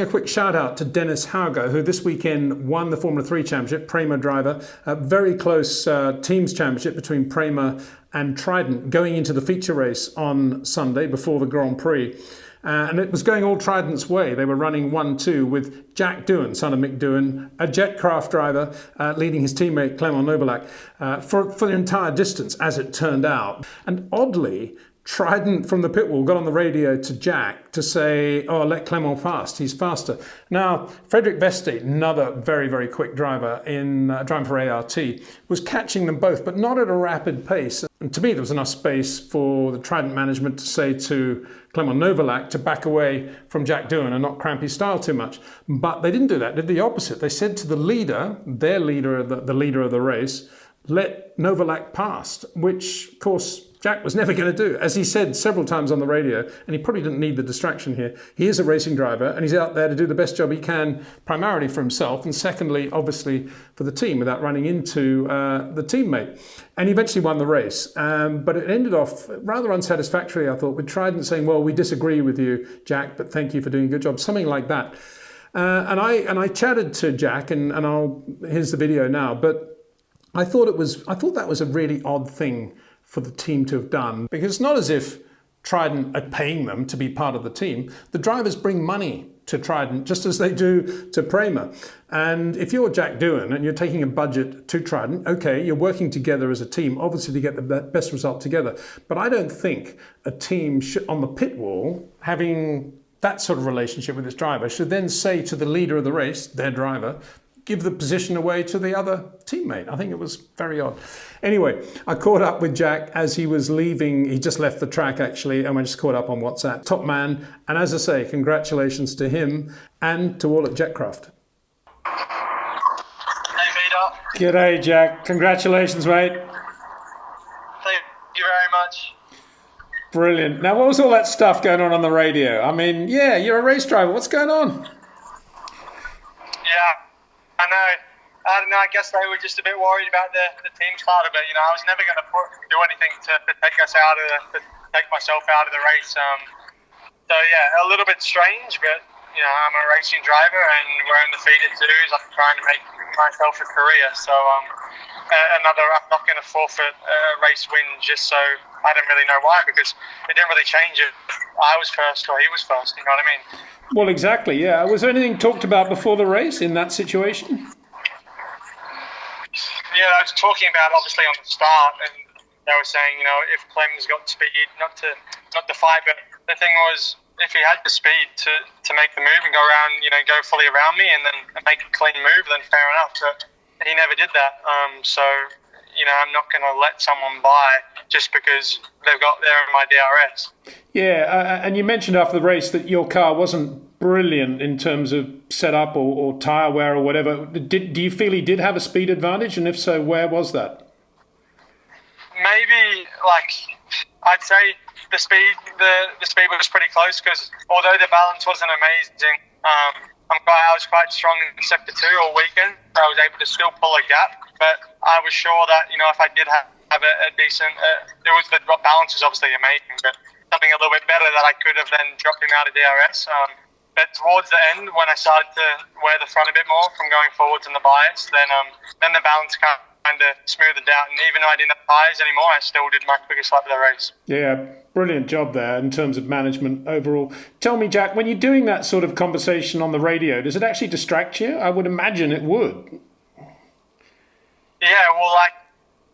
A quick shout out to Dennis Hauger, who this weekend won the Formula 3 Championship, Prema driver. A very close teams championship between Prema and Trident going into the feature race on Sunday before the Grand Prix. And it was going all Trident's way. They were running 1-2 with Jack Doohan, son of Mick Doohan, a Jetcraft driver, leading his teammate Clement Novalak for the entire distance, as it turned out. And oddly, Trident from the pit wall got on the radio to Jack to say, oh, let Clement pass, he's faster. Now, Frederick Veste, another very, very quick driver in driving for ART, was catching them both, but not at a rapid pace. And to me, there was enough space for the Trident management to say to Clement Novalak to back away from Jack Doohan and not cramp his style too much. But they didn't do that, they did the opposite. They said to the leader, their leader, the leader of the race, let Novalak pass, which, of course, Jack was never going to do. As he said several times on the radio, and he probably didn't need the distraction here, he is a racing driver and he's out there to do the best job he can, primarily for himself, and secondly, obviously, for the team without running into the teammate. And he eventually won the race. But it ended off rather unsatisfactorily, I thought, with Trident saying, well, we disagree with you, Jack, but thank you for doing a good job, something like that. And I chatted to Jack, and here's the video now, but I thought that was a really odd thing for the team to have done, because it's not as if Trident are paying them to be part of the team. The drivers bring money to Trident just as they do to Prema. And if you're Jack Doohan and you're taking a budget to Trident, okay, you're working together as a team, obviously to get the best result together. But I don't think a team on the pit wall, having that sort of relationship with its driver, should then say to the leader of the race, their driver, give the position away to the other teammate. I think it was very odd. Anyway, I caught up with Jack as he was leaving. He just left the track, actually, and we just caught up on WhatsApp. Top man. And as I say, congratulations to him and to all at Jetcraft. Hey, Peter. G'day, Jack. Congratulations, mate. Thank you very much. Brilliant. Now, what was all that stuff going on the radio? I mean, yeah, you're a race driver. What's going on? Yeah. I know. I don't know. I guess they were just a bit worried about the team's part of it. You know, I was never going to do anything to take myself out of the race. So yeah, a little bit strange, but you know, I'm a racing driver and we're undefeated too. So I'm trying to make myself a career. So I'm not going to forfeit a race win just so I don't really know why, because it didn't really change if I was first or he was first. You know what I mean? Well, exactly, yeah. Was there anything talked about before the race in that situation? Yeah, I was talking about obviously on the start, and they were saying, you know, if Clem's got speed, not to fight, but the thing was, if he had the speed to make the move and go around, you know, go fully around me and then make a clean move, then fair enough. But he never did that. So, you know, I'm not going to let someone buy just because they've got there in my DRS. Yeah, and you mentioned after the race that your car wasn't brilliant in terms of setup or tyre wear or whatever. Do you feel he did have a speed advantage? And if so, where was that? Maybe, like, I'd say the speed was pretty close, because although the balance wasn't amazing, I was quite strong in sector 2 all weekend. So I was able to still pull a gap, but I was sure that, you know, if I did have a decent, the balance was obviously amazing, but something a little bit better that I could have then dropped him out of DRS. But towards the end, when I started to wear the front a bit more from going forwards in the bias, then the balance kind of smoothed out. And even though I didn't have tyres anymore, I still did my quickest lap of the race. Yeah, brilliant job there in terms of management overall. Tell me, Jack, when you're doing that sort of conversation on the radio, does it actually distract you? I would imagine it would. Yeah, well, like,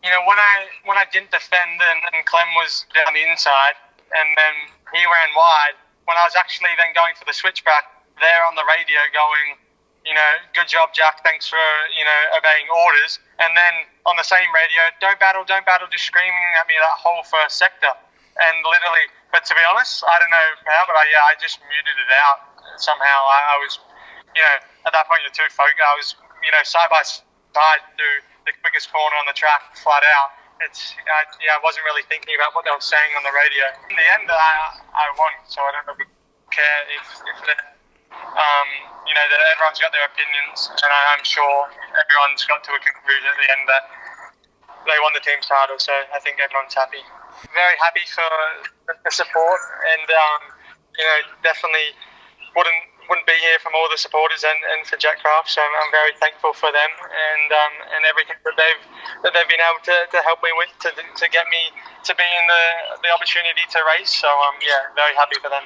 you know, when I didn't defend and Clem was down the inside and then he ran wide, when I was actually then going for the switchback, there on the radio going, you know, good job, Jack, thanks for, you know, obeying orders. And then on the same radio, don't battle, just screaming at me that whole first sector. And literally, but to be honest, I don't know how, but I just muted it out somehow. I was, you know, at that point you're too focused. I was, you know, side by side to the quickest corner on the track, flat out. I wasn't really thinking about what they were saying on the radio. In the end, I won, so I don't really care if you know, that everyone's got their opinions, and I'm sure everyone's got to a conclusion at the end that they won the team's title, so I think everyone's happy. Very happy for the support, and you know, definitely wouldn't wouldn't be here from all the supporters and for Jetcraft. So I'm very thankful for them and everything that they've been able to help me with to get me to be in the opportunity to race. So very happy for them.